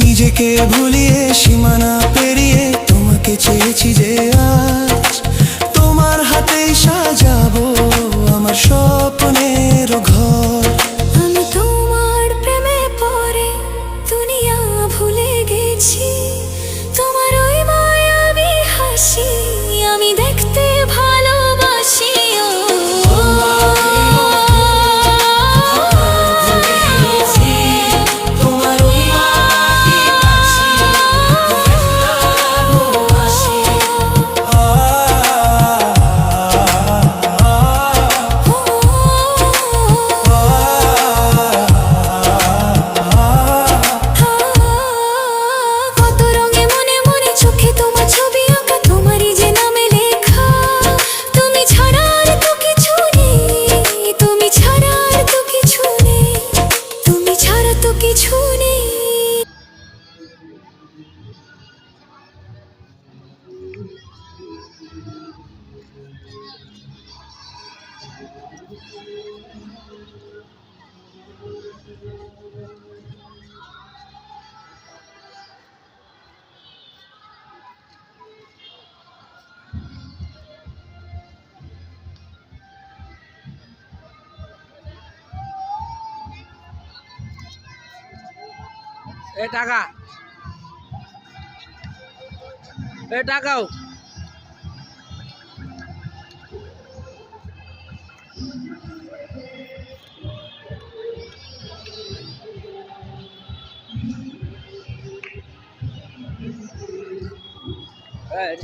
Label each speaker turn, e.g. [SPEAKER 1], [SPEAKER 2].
[SPEAKER 1] নিজেকে ভুলিয়ে সীমানা পেরিয়ে তোমাকে চেয়েছি যে আজ তোমার হাতেই সাজাবো আমার স্বপ্নের ঘর।
[SPEAKER 2] আমি তোমার প্রেমে পড়ে দুনিয়া ভুলে গেছি, তোমার ওই মায়াবী হাসি আমি দেখতে ভালোবাসি।
[SPEAKER 3] এ টাকা এ টাকাও এই